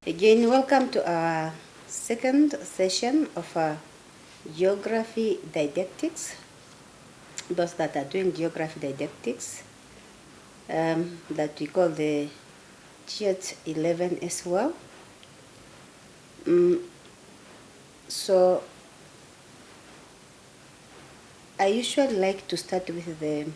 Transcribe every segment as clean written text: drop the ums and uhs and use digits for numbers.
Again, welcome to our second session of geography didactics. Those that are doing geography didactics, that we call the Geod11 as well. So I usually like to start with the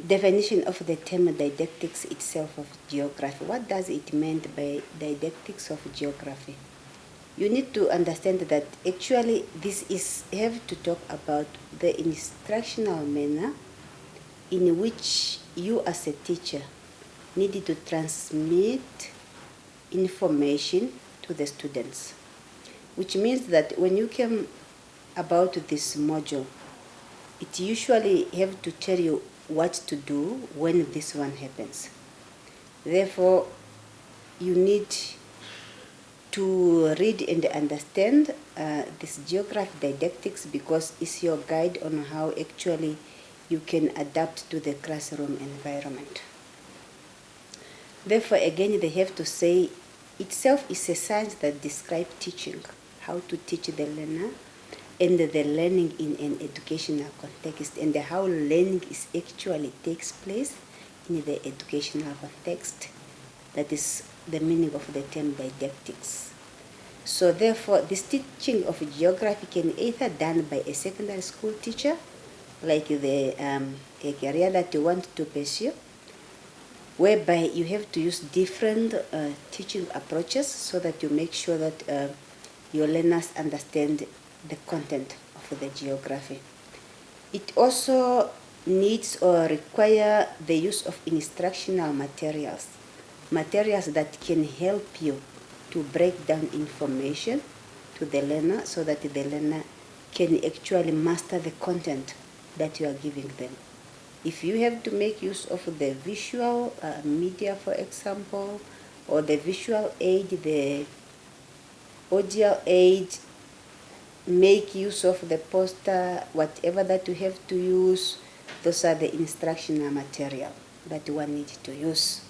definition of the term didactics itself of geography. What does it mean by didactics of geography? You need to understand that actually this is have to talk about the instructional manner in which you as a teacher need to transmit information to the students, which means that when you came about this module, it usually have to tell you what to do when this one happens. Therefore, you need to read and understand this geography didactics because it's your guide on how actually you can adapt to the classroom environment. Therefore, again, they have to say itself is a science that describes teaching, how to teach the learner, and the learning in an educational context, and how learning is actually takes place in the educational context. That is the meaning of the term didactics. So therefore, this teaching of geography can either done by a secondary school teacher, like a career that you want to pursue, whereby you have to use different teaching approaches so that you make sure that your learners understand the content of the geography. It also needs or require the use of instructional materials that can help you to break down information to the learner so that the learner can actually master the content that you are giving them. If you have to make use of the visual media, for example, or the visual aid, the audio aid, make use of the poster, whatever that you have to use, those are the instructional material that one needs to use.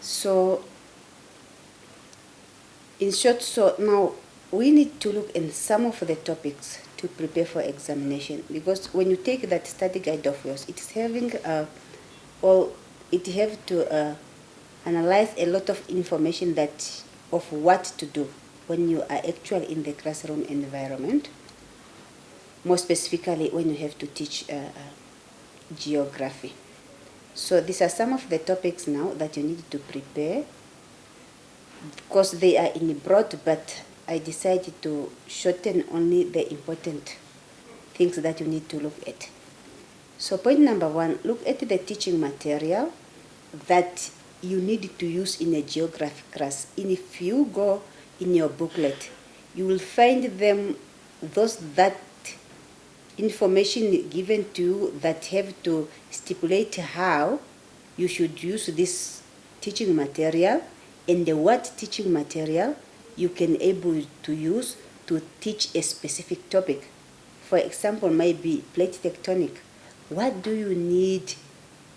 So, in short, so now we need to look in some of the topics to prepare for examination, because when you take that study guide of yours, it's having it have to analyze a lot of information that of what to do when you are actually in the classroom environment, more specifically when you have to teach geography. So these are some of the topics now that you need to prepare, because they are in broad, but I decided to shorten only the important things that you need to look at. So point number one, look at the teaching material that you need to use in a geography class. And if you go in your booklet, you will find them, that information given to you that have to stipulate how you should use this teaching material and what teaching material you can able to use to teach a specific topic. For example, maybe plate tectonic. What do you need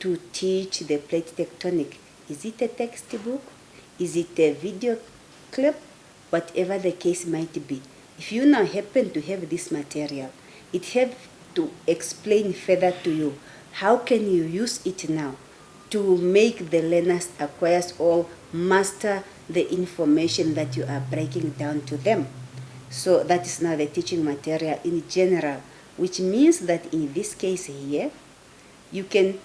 to teach the plate tectonic? Is it a textbook? Is it a video clip? Whatever the case might be. If you now happen to have this material, it have to explain further to you how can you use it now to make the learners acquire or master the information that you are breaking down to them. So that is now the teaching material in general, which means that in this case here, you can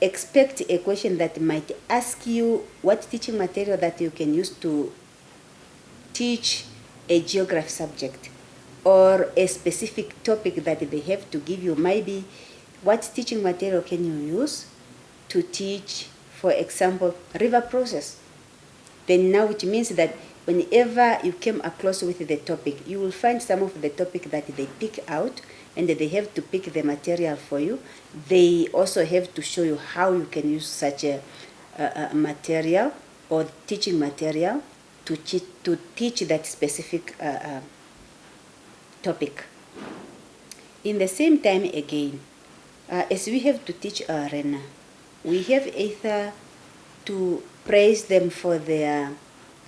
expect a question that might ask you what teaching material that you can use to teach a geography subject, or a specific topic that they have to give you. Maybe what teaching material can you use to teach, for example, river process? Then now it means that whenever you came across with the topic, you will find some of the topic that they pick out, and they have to pick the material for you. They also have to show you how you can use such a material or teaching material to teach that specific topic. In the same time, again, as we have to teach our learner, we have either to praise them for their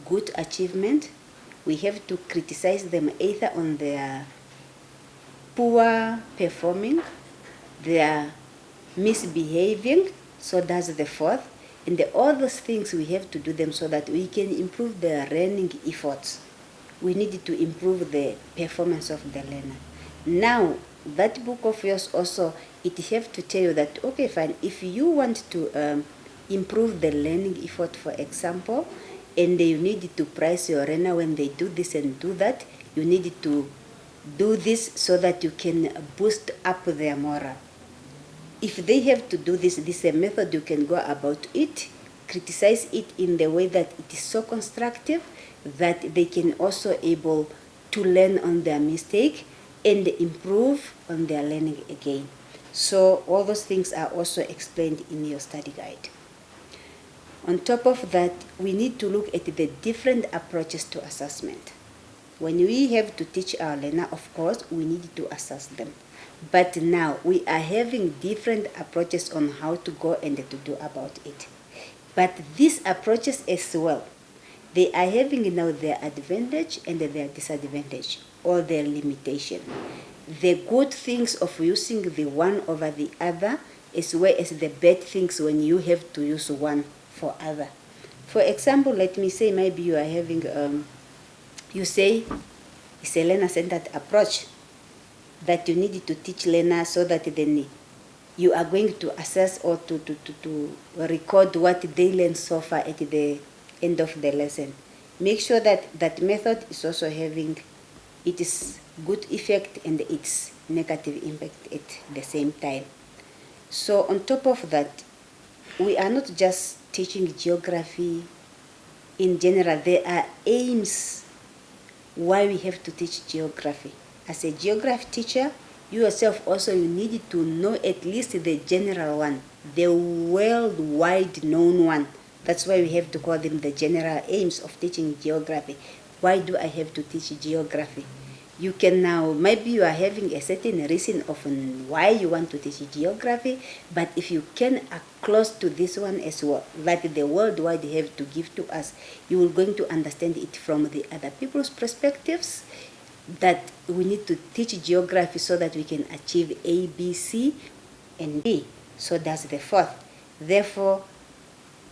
good achievement. We have to criticize them either on their poor performing, their misbehaving. So that's the fourth. And all those things we have to do them so that we can improve their learning efforts. We need to improve the performance of the learner. Now, that book of yours also, it have to tell you that, okay, fine, if you want to improve the learning effort, for example, and you need to praise your learner when they do this and do that, you need to do this so that you can boost up their morale. If they have to do this is a method you can go about it, criticize it in the way that it is so constructive that they can also able to learn on their mistake and improve on their learning again. So all those things are also explained in your study guide. On top of that, we need to look at the different approaches to assessment. When we have to teach our learner, of course, we need to assess them. But now we are having different approaches on how to go and to do about it. But these approaches as well, they are having now their advantage and their disadvantage or their limitation. The good things of using the one over the other, as well as the bad things when you have to use one for other. For example, let me say maybe you are having, you say it's a learner-centered approach that you need to teach learners so that then you are going to assess or to record what they learn so far at the end of the lesson. Make sure that that method is also having its good effect and its negative impact at the same time. So on top of that, we are not just teaching geography in general. There are aims why we have to teach geography. As a geography teacher, you yourself also you need to know at least the general one, the worldwide known one. That's why we have to call them the general aims of teaching geography. Why do I have to teach geography? You can now, maybe you are having a certain reason of why you want to teach geography, but if you can close to this one as well, that the worldwide have to give to us, you are going to understand it from the other people's perspectives, that we need to teach geography so that we can achieve A, B, C, and D. So that's the fourth. Therefore,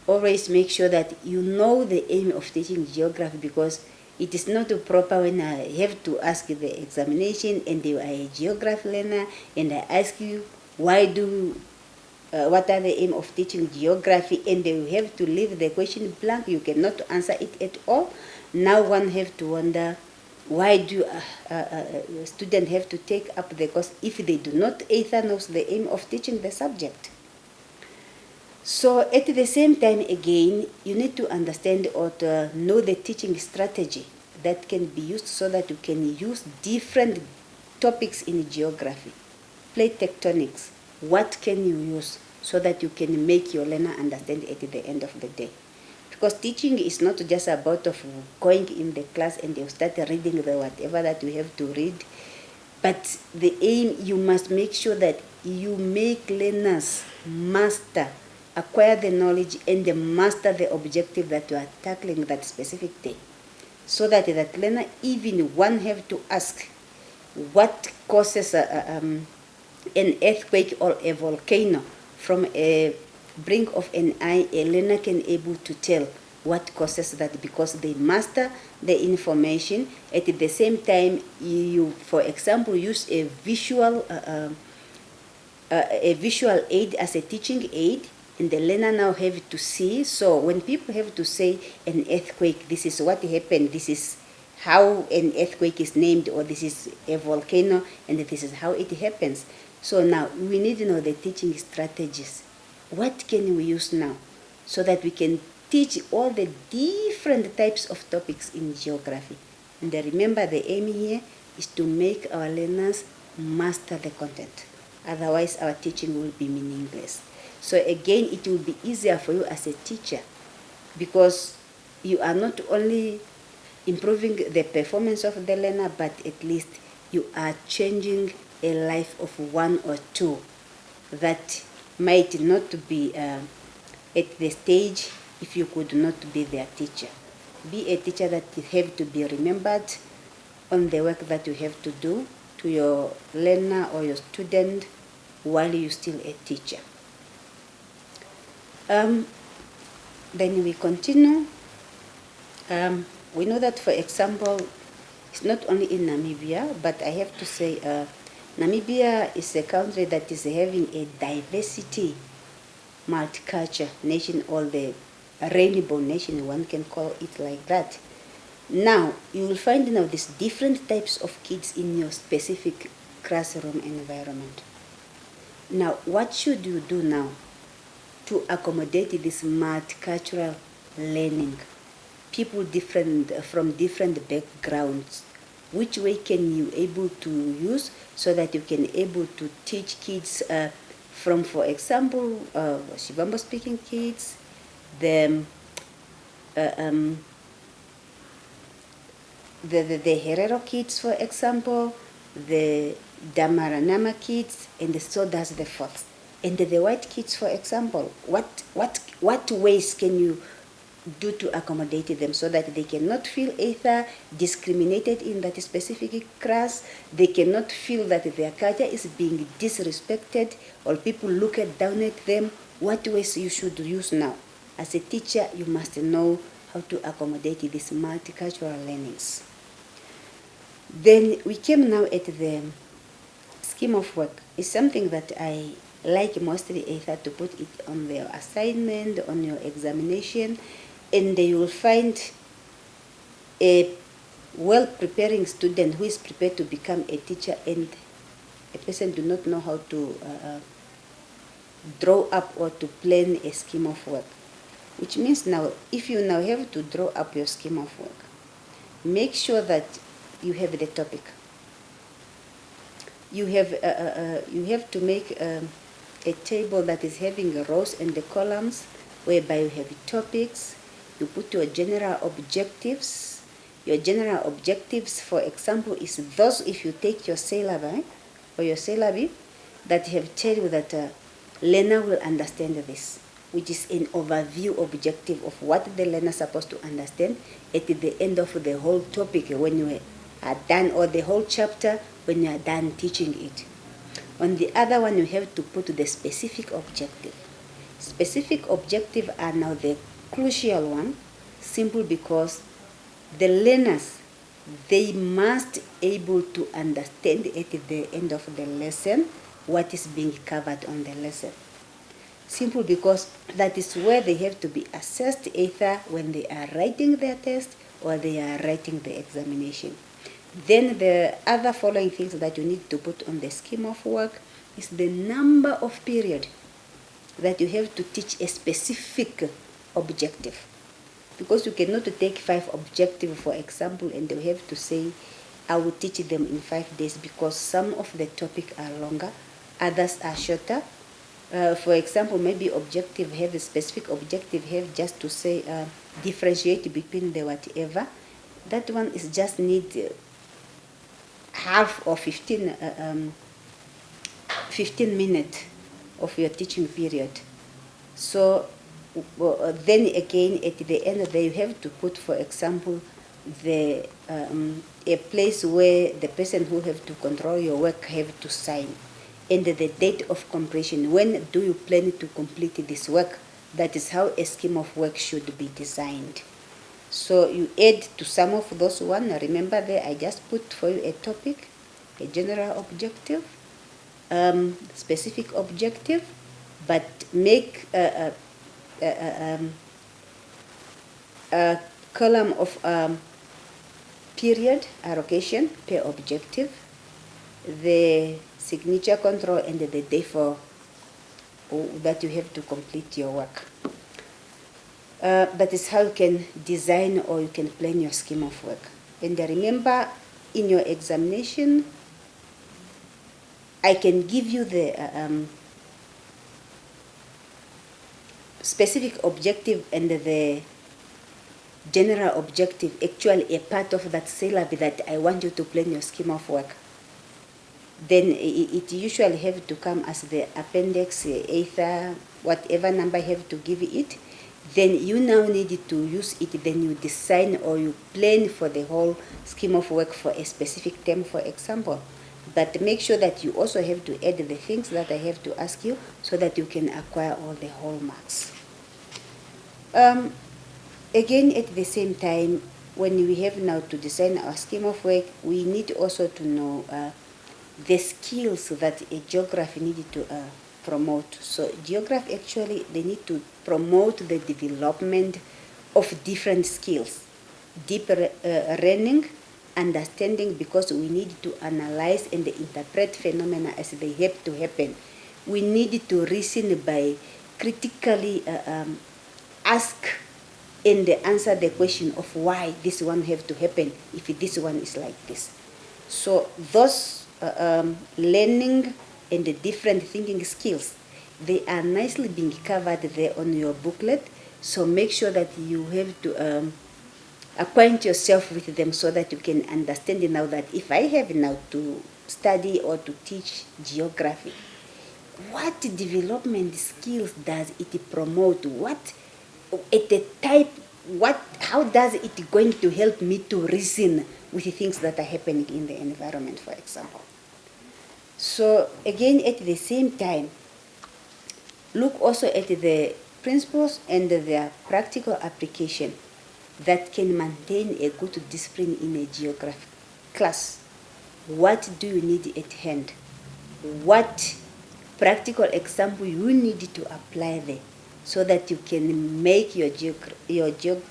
always make sure that you know the aim of teaching geography, because it is not proper when I have to ask the examination and you are a geography learner and I ask you what are the aim of teaching geography, and you have to leave the question blank. You cannot answer it at all. Now one have to wonder, why do a student have to take up the course if they do not either know the aim of teaching the subject? So at the same time, again, you need to understand or to know the teaching strategy that can be used so that you can use different topics in geography. Plate tectonics, what can you use so that you can make your learner understand at the end of the day? Because teaching is not just about of going in the class and you start reading the whatever that you have to read, but the aim, you must make sure that you make learners acquire the knowledge and master the objective that you are tackling that specific day. So that that learner, even one have to ask what causes an earthquake or a volcano from a brink of an eye, a learner can able to tell what causes that, because they master the information. At the same time, you, for example, use a visual aid as a teaching aid, and the learner now have to see. So when people have to say an earthquake, this is what happened, this is how an earthquake is named, or this is a volcano, and this is how it happens. So now we need to know the teaching strategies. What can we use now so that we can teach all the different types of topics in geography? And remember, the aim here is to make our learners master the content. Otherwise, our teaching will be meaningless. So again, it will be easier for you as a teacher, because you are not only improving the performance of the learner, but at least you are changing a life of one or two that might not be at the stage if you could not be their teacher. Be a teacher that have to be remembered on the work that you have to do to your learner or your student while you're still a teacher. Then we continue. We know that, for example, it's not only in Namibia, but I have to say Namibia is a country that is having a diversity, multicultural nation, or the rainbow nation, one can call it like that. Now, you will find now these different types of kids in your specific classroom environment. Now, what should you do now to accommodate this multicultural learning? People from different backgrounds. Which way can you able to use so that you can able to teach kids from, for example, Shivambo speaking kids, the Herero kids, for example, the Damaranama kids, and so does the fourth. And the white kids, for example, what ways can you do to accommodate them so that they cannot feel either discriminated in that specific class, they cannot feel that their culture is being disrespected or people look down at them? What ways you should use now? As a teacher, you must know how to accommodate these multicultural learnings. Then we came now at the scheme of work. It's something that I like mostly either to put it on their assignment, on your examination, and you will find a well-preparing student who is prepared to become a teacher, and a person do not know how to draw up or to plan a scheme of work. Which means now, if you now have to draw up your scheme of work, make sure that you have the topic. You have to make a table that is having the rows and the columns, whereby you have topics. You put your general objectives. Your general objectives, for example, is those, if you take your syllabi or your syllabi, that have tell you that learner will understand this, which is an overview objective of what the learner is supposed to understand at the end of the whole topic when you are done, or the whole chapter when you are done teaching it. On the other one, you have to put the specific objective. Specific objective are now the crucial one, simple because the learners, they must able to understand at the end of the lesson what is being covered on the lesson. Simple because that is where they have to be assessed either when they are writing their test or they are writing the examination. Then the other following things that you need to put on the scheme of work is the number of period that you have to teach a specific objective. Because you cannot take 5 objectives, for example, and you have to say, I will teach them in 5 days, because some of the topic are longer, others are shorter. For example, maybe objective have a specific objective have just to say differentiate between the whatever. That one is just need half or 15 minutes of your teaching period. So then again at the end of the day, you have to put, for example, the a place where the person who have to control your work have to sign, and the date of completion. When do you plan to complete this work? That is how a scheme of work should be designed. So you add to some of those one. Remember there I just put for you a topic, a general objective, specific objective, but make a column of period allocation per objective, the signature control, and the day for that you have to complete your work. That is how you can design or you can plan your scheme of work. And remember, in your examination, I can give you the specific objective and the general objective, actually a part of that syllabus that I want you to plan your scheme of work. Then it usually have to come as the appendix, either whatever number I have to give it. then you now need to use it, then you design or you plan for the whole scheme of work for a specific term, for example. But make sure that you also have to add the things that I have to ask you so that you can acquire all the hallmarks. Again, at the same time, when we have now to design our scheme of work, we need also to know the skills that a geography needed to promote. So geography actually, they need to promote the development of different skills, deeper learning, understanding, because we need to analyze and interpret phenomena as they have to happen. We need to reason by critically ask and answer the question of why this one have to happen if this one is like this. So those learning and the different thinking skills, they are nicely being covered there on your booklet. So make sure that you have to acquaint yourself with them so that you can understand now that if I have now to study or to teach geography, what development skills does it promote? What at the type, how does it going to help me to reason with the things that are happening in the environment, for example? So again, at the same time, look also at the principles and their practical application that can maintain a good discipline in a geography class. What do you need at hand? What practical example you need to apply there so that you can make your geography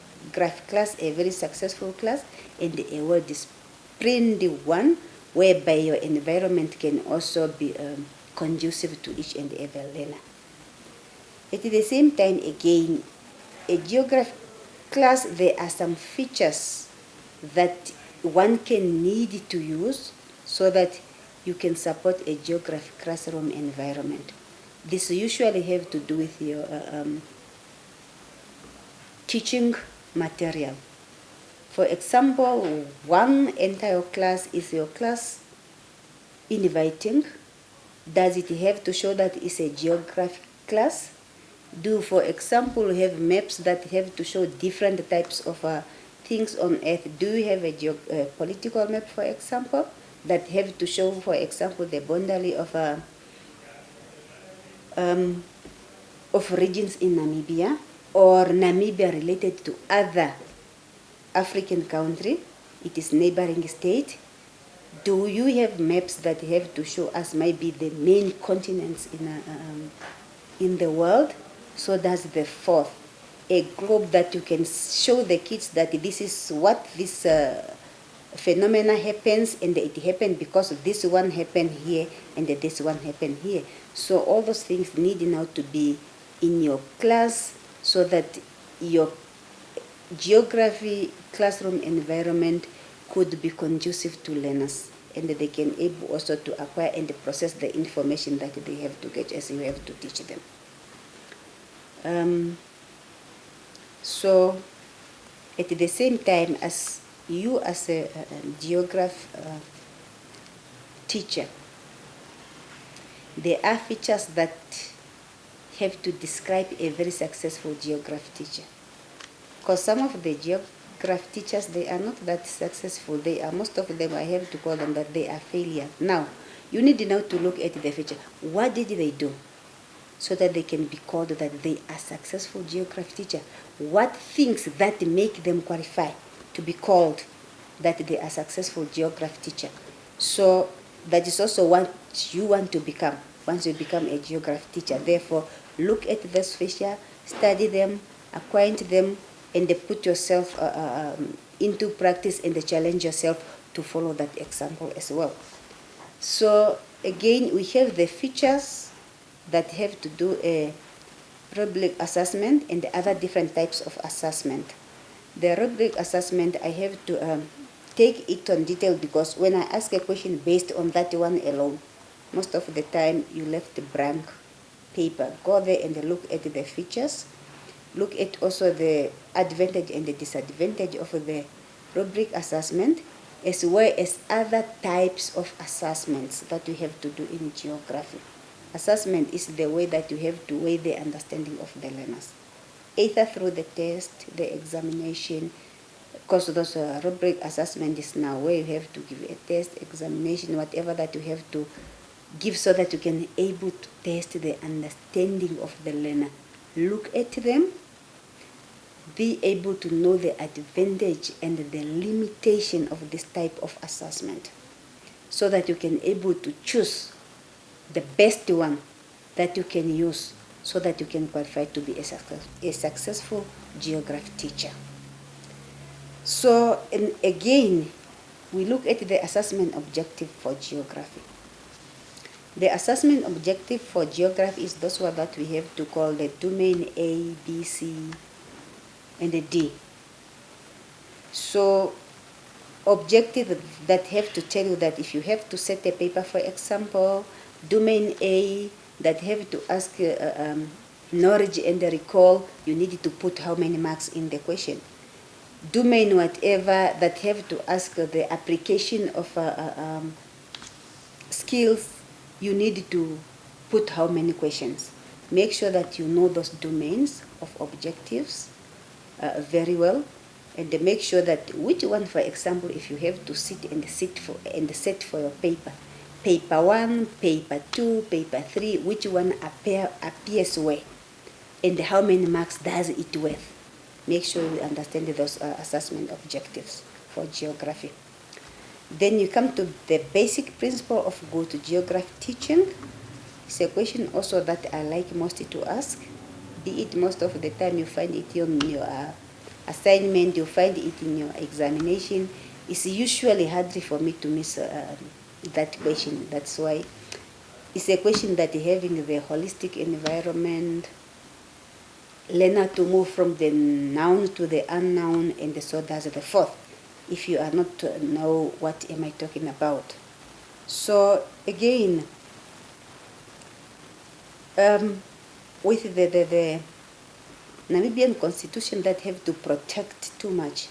class a very successful class and a well-disciplined one, whereby your environment can also be conducive to each and every learner. At the same time, again, a geography class, there are some features that one can need to use so that you can support a geography classroom environment. This usually have to do with your teaching material. For example, one entire class is your class inviting. Does it have to show that it's a geography class? Do, for example, have maps that have to show different types of things on Earth? Do you have a political map, for example, that have to show, for example, the boundary of regions in Namibia, or Namibia related to other African country, it is neighboring state? Do you have maps that have to show us maybe the main continents in the world? So that's the fourth, a globe that you can show the kids that this is what this phenomena happens, and it happened because this one happened here and this one happened here. So all those things need now to be in your class so that your geography classroom environment could be conducive to learners, and they can able also to acquire and process the information that they have to get as you have to teach them. So at the same time, as you as a geography teacher, there are features that have to describe a very successful geography teacher. Because some of the geography teachers, they are not that successful. They are, most of them, I have to call them that they are failure. Now, you need now to look at the feature. What did they do so that they can be called that they are successful geography teacher? What things that make them qualify to be called that they are successful geography teacher? So that is also what you want to become once you become a geography teacher. Therefore, look at this feature, study them, acquaint them, and put yourself into practice and challenge yourself to follow that example as well. So again, we have the features that have to do a rubric assessment and the other different types of assessment. The rubric assessment, I have to take it on detail, because when I ask a question based on that one alone, most of the time you left a blank paper. Go there and look at the features. Look at also the advantage and the disadvantage of the rubric assessment, as well as other types of assessments that you have to do in geography. Assessment is the way that you have to weigh the understanding of the learners. either through the test, the examination, because those rubric assessment is now where you have to give a test, examination, whatever that you have to give so that you can able to test the understanding of the learner. Look at them, be able to know the advantage and the limitation of this type of assessment so that you can able to choose the best one that you can use so that you can qualify to be a successful geography teacher. So, and again, we look at the assessment objective for geography. The assessment objective for geography is those one that we have to call the domain A, B, C, and the D. So, objective that have to tell you that if you have to set a paper, for example, domain A, that have to ask knowledge and recall, you need to put how many marks in the question. Domain whatever that have to ask the application of skills, you need to put how many questions. Make sure that you know those domains of objectives very well, and make sure that which one, for example, if you have to sit set for your paper, paper 1, paper 2, paper 3, which one appears where, and how many marks does it worth. Make sure you understand those assessment objectives for geography. Then you come to the basic principle of good geography teaching. It's a question also that I like most to ask. Be it most of the time you find it in your assignment, you find it in your examination. It's usually hard for me to miss that question. That's why it's a question that having the holistic environment, learner to move from the noun to the unknown, and so does the fourth, if you are not to know what am I talking about. So again, with the Namibian constitution that have to protect too much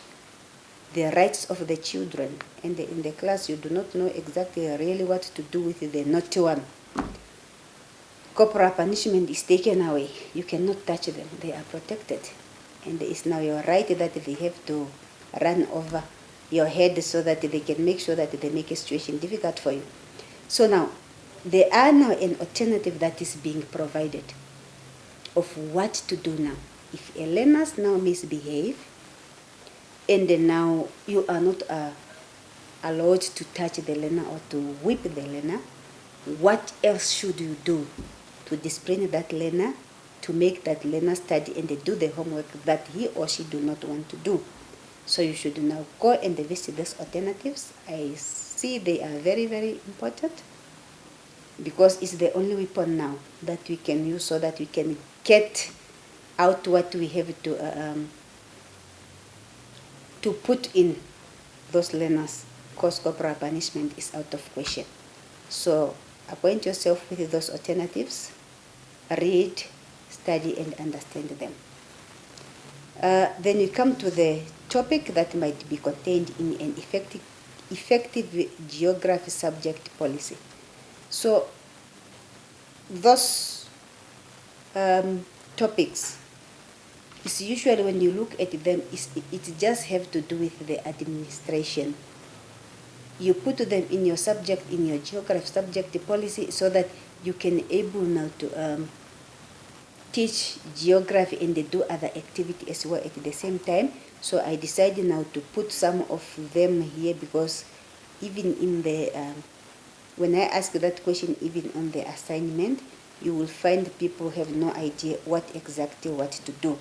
the rights of the children, and in the class you do not know exactly really what to do with the naughty one. Corporal punishment is taken away. You cannot touch them. They are protected. And it's now your right that they have to run over your head so that they can make sure that they make a situation difficult for you. So now, there are now an alternative that is being provided of what to do now. If a learner now misbehave, and then now you are not allowed to touch the learner or to whip the learner, what else should you do to discipline that learner, to make that learner study and do the homework that he or she do not want to do? So you should now go and visit these alternatives. I see they are very, very important because it's the only weapon now that we can use so that we can get out what we have to put in those learners, because corporal punishment is out of question. So acquaint yourself with those alternatives, read, study, and understand them. Then you come to the topic that might be contained in an effective geography subject policy. So those topics, is usually when you look at them, it just have to do with the administration. You put them in your subject, in your geography subject policy, so that you can able now to teach geography and do other activity as well at the same time. So I decided now to put some of them here because even in the when I ask that question, even on the assignment, you will find people have no idea what to do.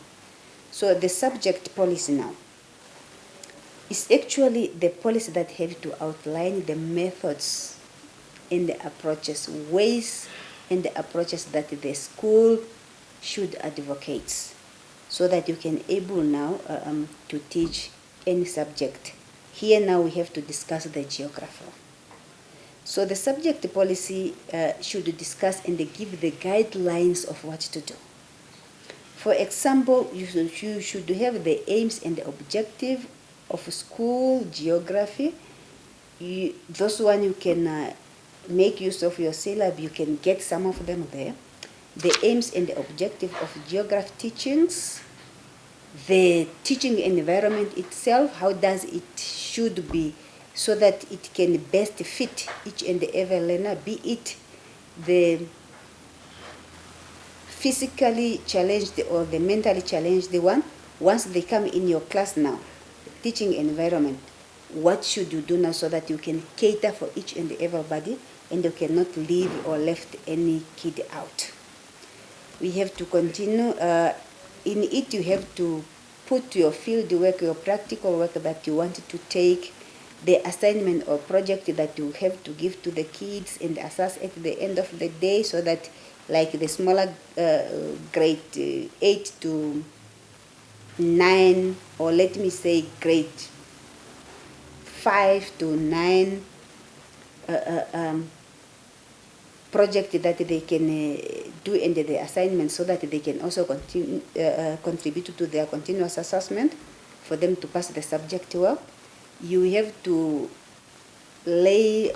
So the subject policy now is actually the policy that have to outline the methods and the approaches, ways and the approaches that the school should advocate, so that you can able now to teach any subject. Here now we have to discuss the geography. So the subject policy should discuss and give the guidelines of what to do. For example, you should have the aims and the objective of school geography. Those one you can make use of your syllabus, you can get some of them there. The aims and the objective of geography teachings, the teaching environment itself, how does it should be, so that it can best fit each and every learner, be it the physically challenged or the mentally challenged one. Once they come in your class now, teaching environment, what should you do now so that you can cater for each and everybody and you cannot leave or left any kid out. We have to continue. In it, you have to put your field work, your practical work that you want to take, the assignment or project that you have to give to the kids and assess at the end of the day, so that like the smaller grade 8 to 9, or let me say grade 5 to 9 project that they can do in the assignment, so that they can also continue, contribute to their continuous assessment for them to pass the subject well. You have to lay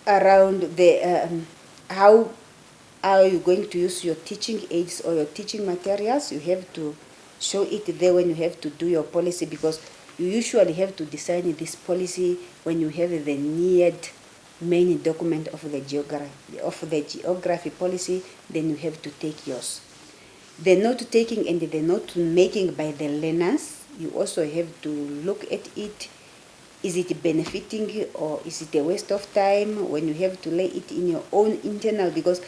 around the how are you going to use your teaching aids or your teaching materials. You have to show it there when you have to do your policy, because you usually have to design this policy when you have the neared main document of the geography policy. Then you have to take yours. The note taking and the note making by the learners, you also have to look at it. Is it benefiting or is it a waste of time when you have to lay it in your own internal? Because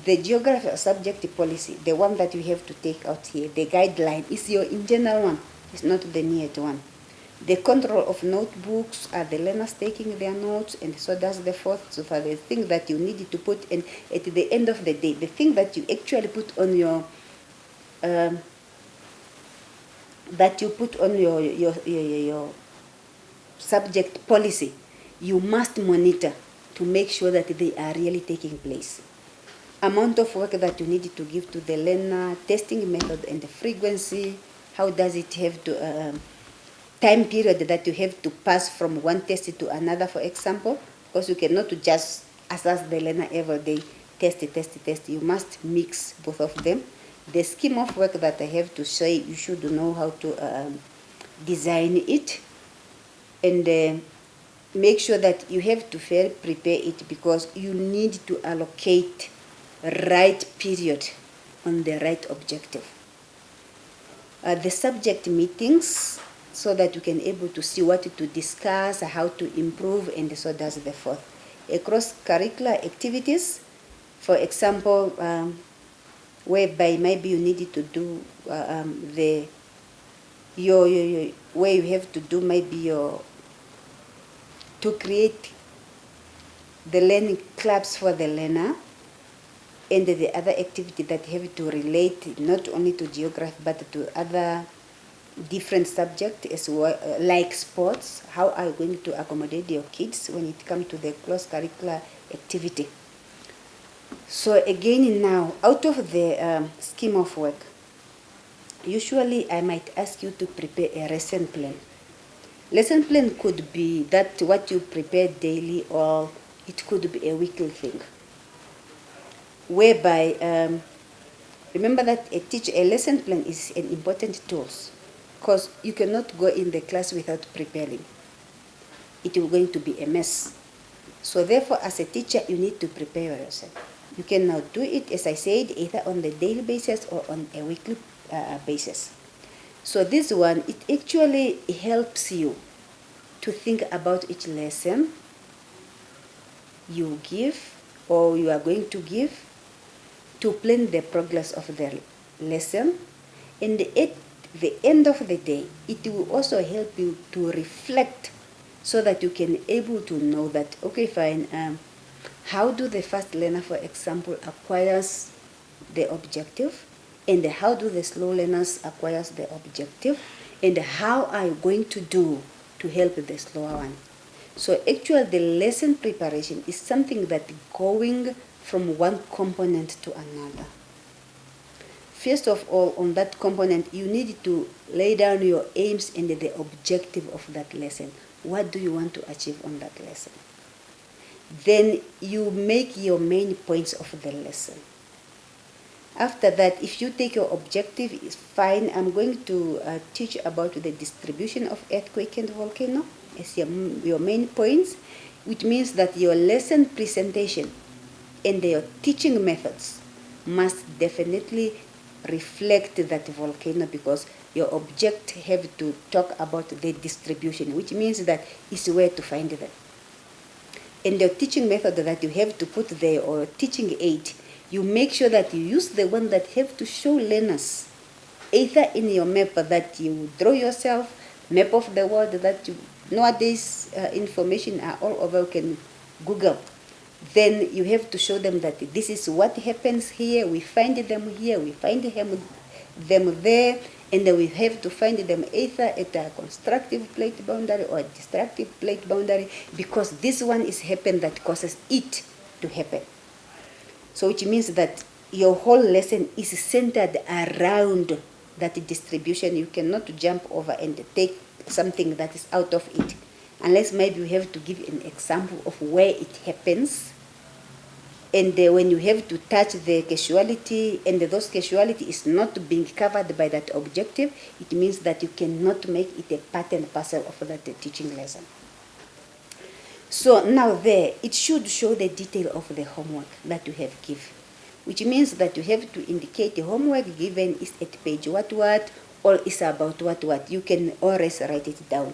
the geography subject policy, the one that you have to take out here, the guideline, is your internal one. It's not the neared one. The control of notebooks are the learners taking their notes, and so does the fourth. So for the thing that you need to put in at the end of the day, the thing that you actually put on your your subject policy, you must monitor to make sure that they are really taking place. Amount of work that you need to give to the learner, testing method and the frequency, how does it have to, time period that you have to pass from one test to another, for example, because you cannot just assess the learner every day, test. You must mix both of them. The scheme of work that I have to say, you should know how to design it, and make sure that you have to prepare it, because you need to allocate right period on the right objective. The subject meetings, so that you can able to see what to discuss, how to improve, and so does the fourth. Across curricular activities, for example, whereby maybe you need to do where you have to do maybe to create the learning clubs for the learner, and the other activity that have to relate not only to geography but to other different subjects as well, like sports. How are you going to accommodate your kids when it comes to the cross curricular activity? So again, now out of the scheme of work, usually I might ask you to prepare a lesson plan. Lesson plan could be that what you prepare daily, or it could be a weekly thing, whereby remember that a lesson plan is an important tool, because you cannot go in the class without preparing. It will going to be a mess. So therefore, as a teacher, you need to prepare yourself. You can now do it, as I said, either on the daily basis or on a weekly basis. So this one, it actually helps you to think about each lesson you give or you are going to give, to plan the progress of the lesson, and at the end of the day, it will also help you to reflect, so that you can able to know that, okay, fine, how do the fast learner, for example, acquires the objective, and how do the slow learners acquires the objective, and how are you going to do to help the slower one. So actually, the lesson preparation is something that going from one component to another. First of all, on that component, you need to lay down your aims and the objective of that lesson. What do you want to achieve on that lesson? Then you make your main points of the lesson. After that, if you take your objective, it's fine. I'm going to teach about the distribution of earthquake and volcano as your main points, which means that your lesson presentation and your teaching methods must definitely reflect that volcano, because your object have to talk about the distribution, which means that is where to find them. And the teaching method that you have to put there, or teaching aid, you make sure that you use the one that have to show learners, either in your map that you draw yourself, map of the world that you, nowadays information are all over, you can Google. Then you have to show them that this is what happens here, we find them here, we find them there, and then we have to find them either at a constructive plate boundary or a destructive plate boundary, because this one is happened that causes it to happen. So which means that your whole lesson is centered around that distribution. You cannot jump over and take something that is out of it, unless maybe you have to give an example of where it happens. And when you have to touch the casualty, and those casualty is not being covered by that objective, it means that you cannot make it a part and parcel of that teaching lesson. So now there, it should show the detail of the homework that you have given, which means that you have to indicate the homework given is at page what, or is about what. You can always write it down.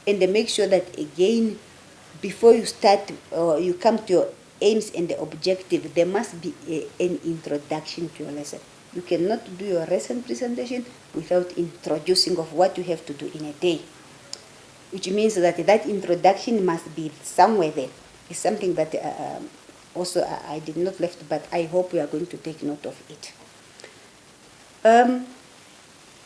And make sure that, again, before you start or you come to your aims and the objective, there must be an introduction to your lesson. You cannot do your lesson presentation without introducing of what you have to do in a day, which means that that introduction must be somewhere there. It's something that also I did not left, but I hope we are going to take note of it.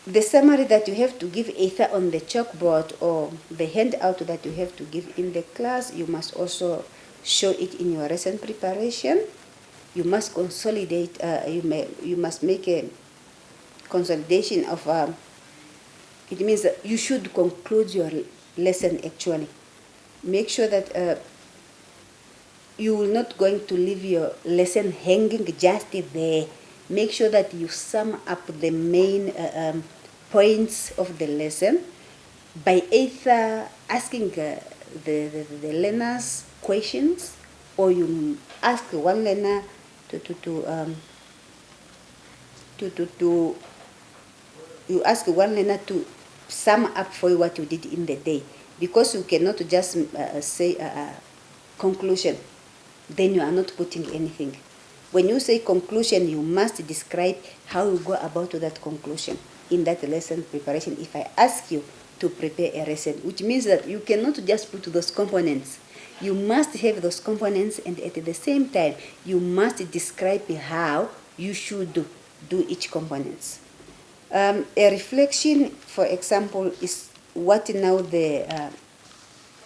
The summary that you have to give either on the chalkboard or the handout that you have to give in the class, you must also show it in your lesson preparation. You must consolidate, you must make a consolidation of, it means that you should conclude your lesson actually. Make sure that you will not going to leave your lesson hanging just there. Make sure that you sum up the main points of the lesson by either asking the learners questions, or you ask one learner you ask one learner to sum up for you what you did in the day, because you cannot just say conclusion, then you are not putting anything. When you say conclusion, you must describe how you go about that conclusion in that lesson preparation. If I ask you to prepare a lesson, which means that you cannot just put those components. You must have those components, and at the same time, you must describe how you should do each components. A reflection, for example, is what now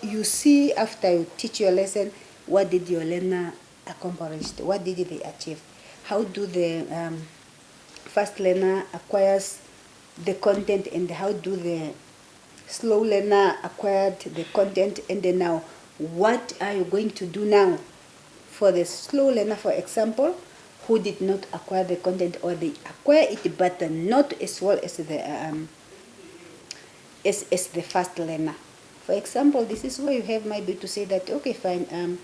you see after you teach your lesson. What did your learner accomplish? What did they achieve? How do the fast learner acquires the content, and how do the slow learner acquired the content? And then now, what are you going to do now for the slow learner, for example, who did not acquire the content, or they acquire it but not as well as the as the fast learner? For example, this is where you have maybe to say that, okay, fine,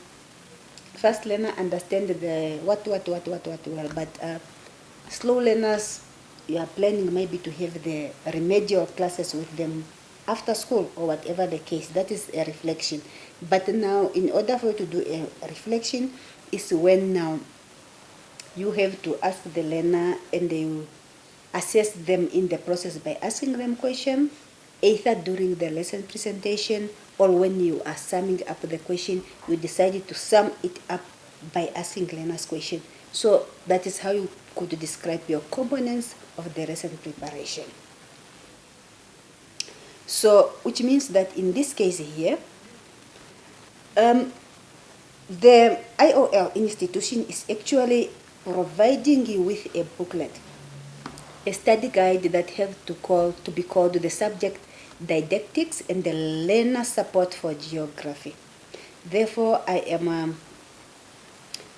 fast learner understand the what well, but slow learners, you are planning maybe to have the remedial classes with them after school, or whatever the case. That is a reflection. But now, in order for you to do a reflection, is when now you have to ask the learner, and you assess them in the process by asking them questions, either during the lesson presentation, or when you are summing up the question, you decided to sum it up by asking learners question. So that is how you could describe your components of the lesson preparation. So, which means that in this case here, the IOL institution is actually providing you with a booklet, a study guide that have to be called the subject didactics and the learner support for geography. Therefore, I am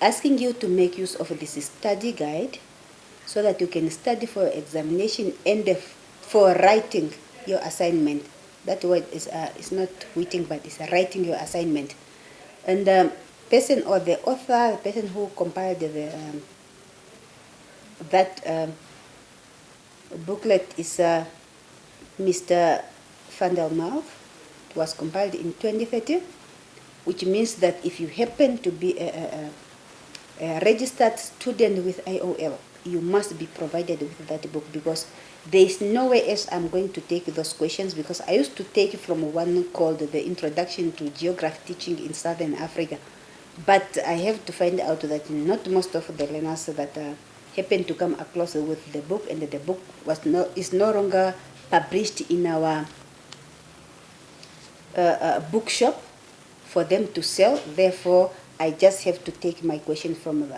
asking you to make use of this study guide so that you can study for examination and for writing your assignment. That word is not writing, but it's writing your assignment. And the person or the author, the person who compiled that booklet is Mr. Van der Mouth. It was compiled in 2013, which means that if you happen to be a registered student with IOL, you must be provided with that book, because there is no way else I'm going to take those questions, because I used to take from one called The Introduction to Geography Teaching in Southern Africa. But I have to find out that not most of the learners that happen to come across with the book, and the book is no longer published in our bookshop for them to sell. Therefore, I just have to take my question from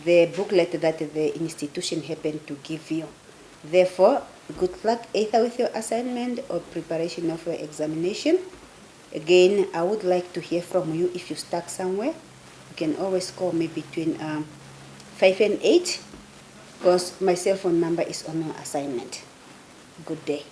the booklet that the institution happened to give you. Therefore, good luck either with your assignment or preparation of your examination. Again, I would like to hear from you. If you're stuck somewhere, you can always call me between 5 and 8, because my cell phone number is on your assignment. Good day.